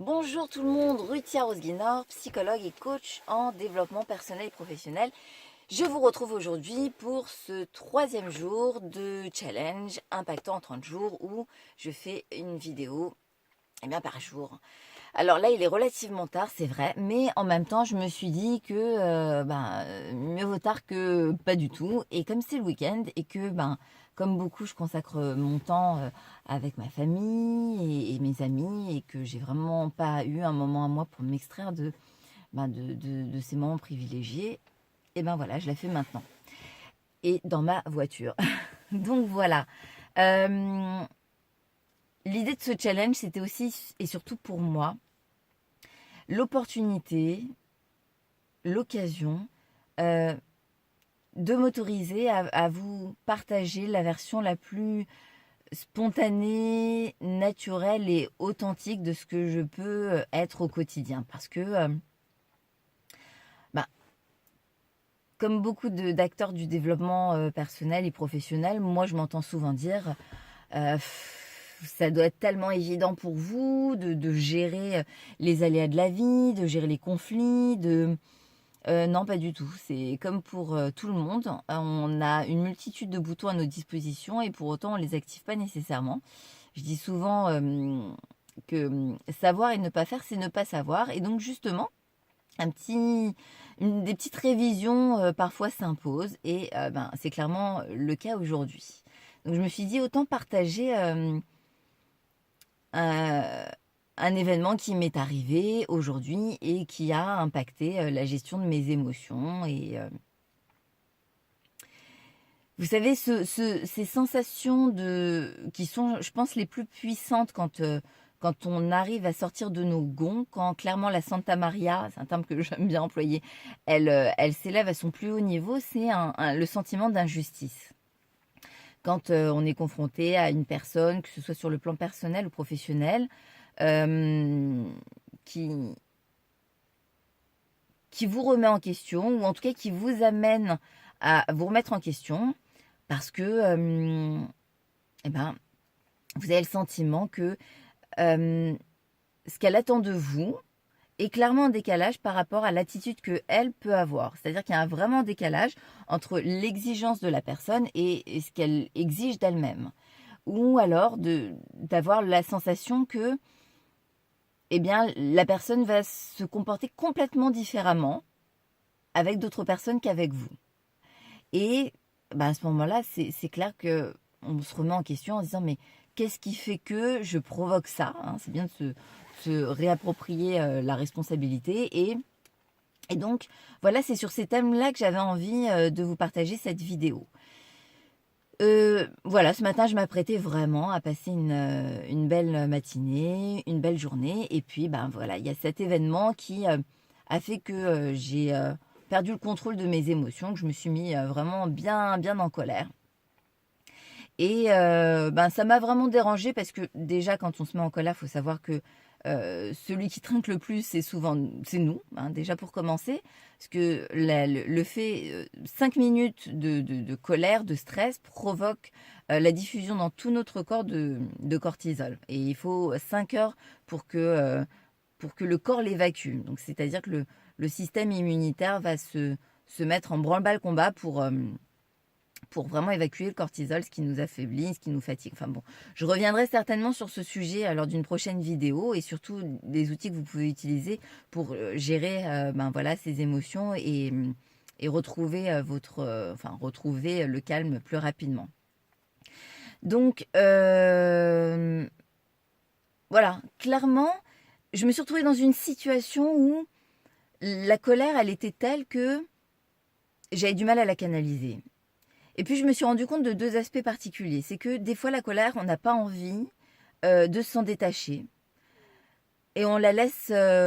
Bonjour tout le monde, Ruthia Rosguinor, psychologue et coach en développement personnel et professionnel. Je vous retrouve aujourd'hui pour ce 3e jour de challenge impactant en 30 jours où je fais une vidéo par jour. Alors là, il est relativement tard, c'est vrai, mais en même temps, je me suis dit que mieux vaut tard que pas du tout. Et comme c'est le week-end et que, comme beaucoup, je consacre mon temps avec ma famille et mes amis et que j'ai vraiment pas eu un moment à moi pour m'extraire de ces moments privilégiés, et ben voilà, je la fais maintenant. Et dans ma voiture. Donc voilà. Euh, L'idée de ce challenge, c'était aussi et surtout pour moi l'opportunité, l'occasion euh, de m'autoriser à vous partager la version la plus spontanée, naturelle et authentique de ce que je peux être au quotidien. Parce que, bah, comme beaucoup d'acteurs du développement personnel et professionnel, moi je m'entends souvent dire ça doit être tellement évident pour vous de gérer les aléas de la vie, de gérer les conflits, non, pas du tout. C'est comme pour tout le monde. On a une multitude de boutons à nos dispositions et pour autant, on ne les active pas nécessairement. Je dis souvent que savoir et ne pas faire, c'est ne pas savoir. Et donc, justement, des petites révisions parfois s'imposent et c'est clairement le cas aujourd'hui. Donc, je me suis dit autant partager un, un événement qui m'est arrivé aujourd'hui et qui a impacté la gestion de mes émotions. Et vous savez, ces sensations qui sont, je pense, les plus puissantes quand on arrive à sortir de nos gonds, quand clairement la Santa Maria, c'est un terme que j'aime bien employer, elle s'élève à son plus haut niveau, c'est le sentiment d'injustice. Quand on est confronté à une personne, que ce soit sur le plan personnel ou professionnel, euh, qui, qui vous remet en question, ou en tout cas qui vous amène à vous remettre en question, parce que eh ben, vous avez le sentiment que ce qu'elle attend de vous est clairement en décalage par rapport à l'attitude qu'elle peut avoir. C'est-à-dire qu'il y a vraiment un décalage entre l'exigence de la personne et ce qu'elle exige d'elle-même. Ou alors d'avoir la sensation que la personne va se comporter complètement différemment avec d'autres personnes qu'avec vous. Et à ce moment-là, c'est clair que on se remet en question en se disant mais qu'est-ce qui fait que je provoque ça, hein? C'est bien de se réapproprier la responsabilité. Et donc, voilà, c'est sur ces thèmes-là que j'avais envie de vous partager cette vidéo. Voilà, ce matin, je m'apprêtais vraiment à passer une belle matinée, une belle journée. Et puis, voilà, il y a cet événement qui a fait que j'ai perdu le contrôle de mes émotions, que je me suis mis vraiment bien, bien en colère. Et ça m'a vraiment dérangée parce que déjà, quand on se met en colère, il faut savoir que celui qui trinque le plus, c'est nous, hein, déjà pour commencer. Parce que le fait, 5 minutes de colère, de stress, provoque la diffusion dans tout notre corps de cortisol. Et il faut 5 heures pour que le corps l'évacue. Donc, c'est-à-dire que le système immunitaire va se mettre en branle-bas combat pour vraiment évacuer le cortisol, ce qui nous affaiblit, ce qui nous fatigue. Enfin bon, je reviendrai certainement sur ce sujet lors d'une prochaine vidéo et surtout des outils que vous pouvez utiliser pour gérer voilà, ces émotions et retrouver retrouver le calme plus rapidement. Donc voilà, clairement, je me suis retrouvée dans une situation où la colère, elle était telle que j'avais du mal à la canaliser. Et puis je me suis rendu compte de 2 aspects particuliers. C'est que des fois la colère, on n'a pas envie de s'en détacher. Et on la laisse se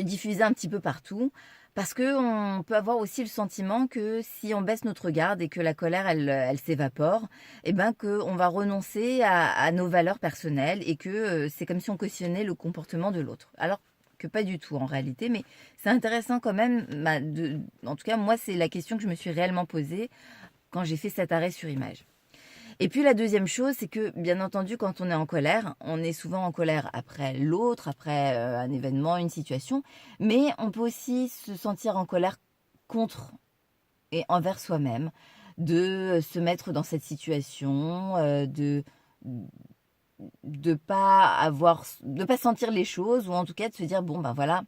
diffuser un petit peu partout. Parce qu'on peut avoir aussi le sentiment que si on baisse notre garde et que la colère, elle s'évapore, qu'on va renoncer à nos valeurs personnelles et que c'est comme si on cautionnait le comportement de l'autre. Alors que pas du tout en réalité, mais c'est intéressant quand même. En tout cas, moi, c'est la question que je me suis réellement posée quand j'ai fait cet arrêt sur image. Et puis la deuxième chose, c'est que bien entendu, quand on est en colère, on est souvent en colère après l'autre, après un événement, une situation, mais on peut aussi se sentir en colère contre et envers soi-même, de se mettre dans cette situation, de pas sentir les choses, ou en tout cas de se dire bon ben voilà,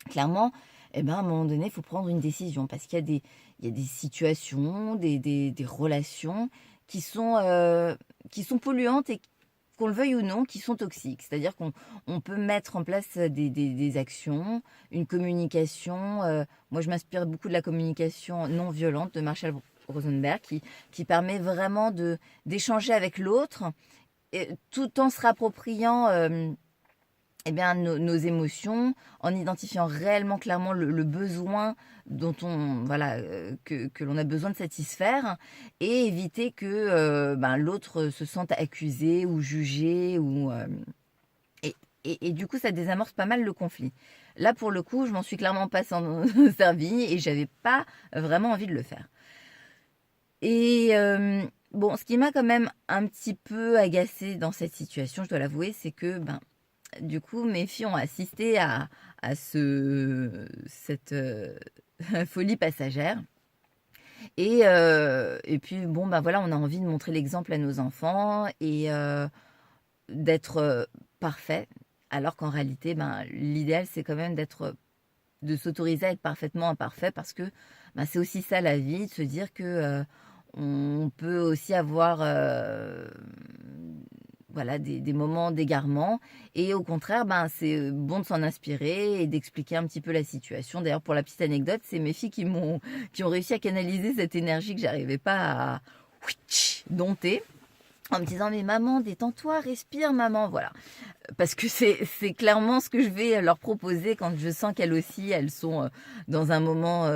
clairement, eh ben, à un moment donné, il faut prendre une décision parce il y a des situations, des relations qui sont polluantes et qu'on le veuille ou non, qui sont toxiques. C'est-à-dire qu'on peut mettre en place des actions, une communication. Moi, je m'inspire beaucoup de la communication non violente de Marshall Rosenberg qui permet vraiment d'échanger avec l'autre tout en se rappropriant eh bien, nos émotions, en identifiant réellement clairement le besoin dont voilà, que l'on a besoin de satisfaire, et éviter que ben, l'autre se sente accusé ou jugé. Et, et du coup, ça désamorce pas mal le conflit. Là, pour le coup, je m'en suis clairement pas servi et j'avais pas vraiment envie de le faire. Et bon, ce qui m'a quand même un petit peu agacée dans cette situation, je dois l'avouer, c'est que ben, du coup, mes filles ont assisté à cette folie passagère. Et puis, bon, ben voilà, on a envie de montrer l'exemple à nos enfants et d'être parfait, alors qu'en réalité, ben, l'idéal, c'est quand même de s'autoriser à être parfaitement imparfait parce que ben, c'est aussi ça la vie, de se dire que on peut aussi avoir voilà, des moments d'égarement. Et au contraire, ben, c'est bon de s'en inspirer et d'expliquer un petit peu la situation. D'ailleurs, pour la petite anecdote, c'est mes filles qui ont réussi à canaliser cette énergie que j'arrivais pas à dompter. En me disant, mais maman, détends-toi, respire, maman, voilà. Parce que c'est clairement ce que je vais leur proposer quand je sens qu'elles aussi, elles sont dans un moment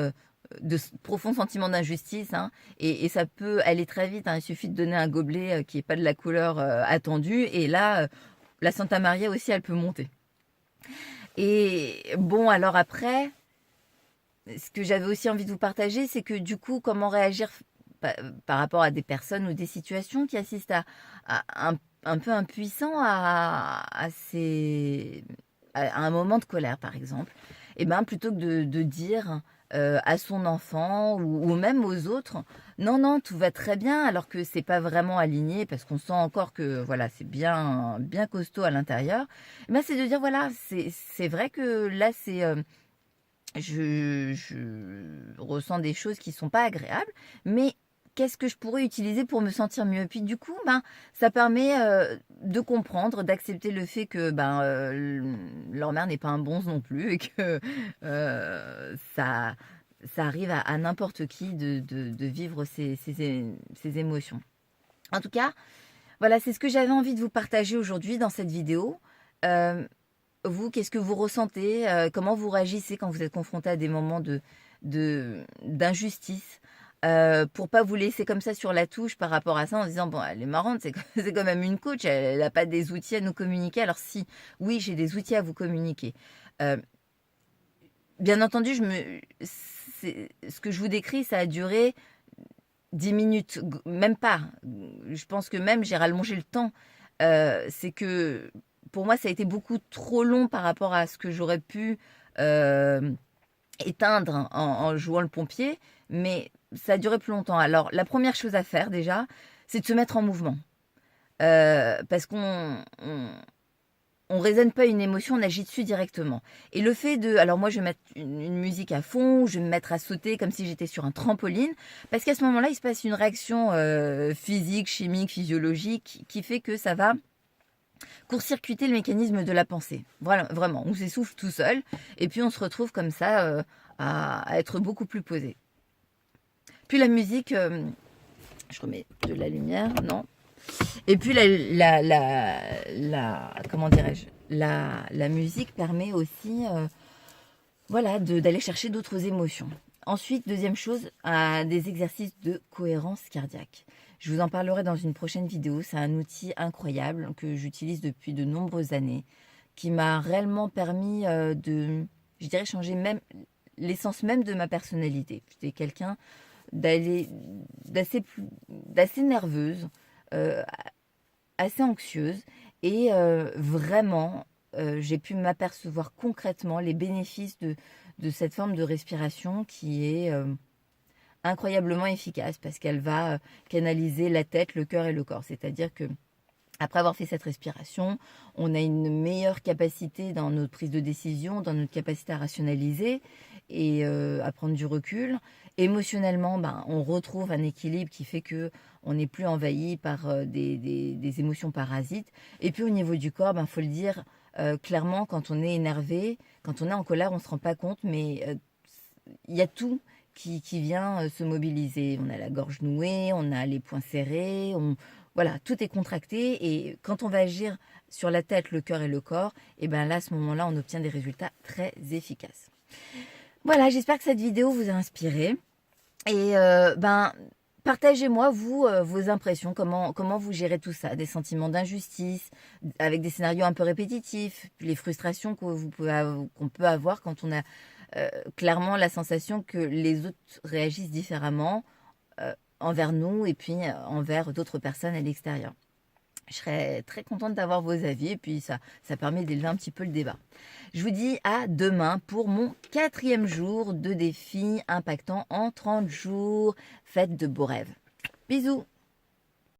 de profond sentiment d'injustice. Hein, et ça peut aller très vite. Hein, il suffit de donner un gobelet qui n'est pas de la couleur attendue. Et là, la Santa Maria aussi, elle peut monter. Et bon, alors après, ce que j'avais aussi envie de vous partager, c'est que du coup, comment réagir par rapport à des personnes ou des situations qui assistent à un peu impuissants à un moment de colère, par exemple. Et ben plutôt que de dire à son enfant ou même aux autres, non, non, tout va très bien, alors que c'est pas vraiment aligné, parce qu'on sent encore que voilà, c'est bien, bien costaud à l'intérieur. Et ben, c'est de dire, voilà, c'est vrai que là, je ressens des choses qui sont pas agréables, mais qu'est-ce que je pourrais utiliser pour me sentir mieux? Puis du coup, ben, ça permet de comprendre, d'accepter le fait que ben, leur mère n'est pas un bonze non plus et que ça arrive à n'importe qui de vivre ces émotions. En tout cas, voilà, c'est ce que j'avais envie de vous partager aujourd'hui dans cette vidéo. Euh, Vous, qu'est-ce que vous ressentez? Comment vous réagissez quand vous êtes confronté à des moments d'injustice? Pour pas vous laisser comme ça sur la touche par rapport à ça en se disant, bon, elle est marrante, c'est quand même une coach, elle n'a pas des outils à nous communiquer. Alors si, oui, j'ai des outils à vous communiquer. Euh, Bien entendu, ce que je vous décris, ça a duré 10 minutes, même pas. Je pense que même j'ai rallongé le temps. C'est que pour moi, ça a été beaucoup trop long par rapport à ce que j'aurais pu euh, éteindre en jouant le pompier, mais ça a duré plus longtemps. Alors, la première chose à faire déjà, c'est de se mettre en mouvement. Parce on raisonne pas une émotion, on agit dessus directement. Et le fait alors moi je vais mettre une musique à fond, je vais me mettre à sauter comme si j'étais sur un trampoline, parce qu'à ce moment-là, il se passe une réaction physique, chimique, physiologique, qui fait que ça va court-circuiter le mécanisme de la pensée. Voilà, vraiment, on s'essouffle tout seul, et puis on se retrouve comme ça à être beaucoup plus posé. Puis la musique, je remets de la lumière, non. Et puis comment dirais-je, la musique permet aussi voilà, d'aller chercher d'autres émotions. Ensuite, deuxième chose, des exercices de cohérence cardiaque. Je vous en parlerai dans une prochaine vidéo. C'est un outil incroyable que j'utilise depuis de nombreuses années, qui m'a réellement permis je dirais, changer même l'essence même de ma personnalité. J'étais quelqu'un d'assez nerveuse, euh, assez anxieuse et vraiment, j'ai pu m'apercevoir concrètement les bénéfices de cette forme de respiration qui est incroyablement efficace parce qu'elle va canaliser la tête, le cœur et le corps. C'est-à-dire que après avoir fait cette respiration, on a une meilleure capacité dans notre prise de décision, dans notre capacité à rationaliser et à prendre du recul. Émotionnellement, ben, on retrouve un équilibre qui fait que on n'est plus envahi par des émotions parasites. Et puis au niveau du corps, ben, faut le dire clairement, quand on est énervé, quand on est en colère, on ne se rend pas compte, mais il y a tout qui vient se mobiliser. On a la gorge nouée, on a les poings serrés, voilà, tout est contracté et quand on va agir sur la tête, le cœur et le corps, et ben là, à ce moment-là, on obtient des résultats très efficaces. Voilà, j'espère que cette vidéo vous a inspiré et ben partagez-moi vous vos impressions, comment vous gérez tout ça, des sentiments d'injustice, avec des scénarios un peu répétitifs, les frustrations qu'on peut avoir quand on a clairement la sensation que les autres réagissent différemment envers nous et puis envers d'autres personnes à l'extérieur. Je serais très contente d'avoir vos avis et puis ça permet d'élever un petit peu le débat. Je vous dis à demain pour mon 4e jour de défi impactant en 30 jours. Faites de beaux rêves. Bisous!